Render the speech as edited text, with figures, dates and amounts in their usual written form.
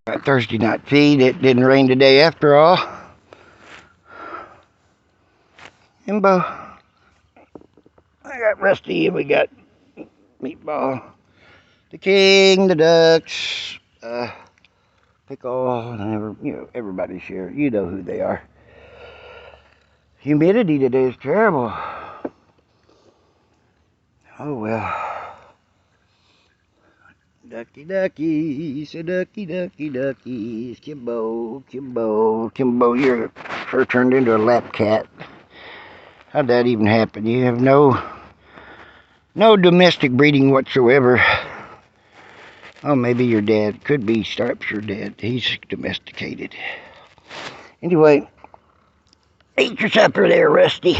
Got Thursday night feed. It didn't rain today after all. Imbo. I got Rusty and we got Meatball. The King, the Ducks, Pickle, and everybody's here. You know who they are. Humidity today is terrible. Oh well. Ducky duckies, a ducky duckies. Kimbo, your fur turned into a lap cat. How'd that even happen? You have no domestic breeding whatsoever. Oh, maybe your dad. Could be Stripes your dad. He's domesticated. Anyway, eat your supper there, Rusty.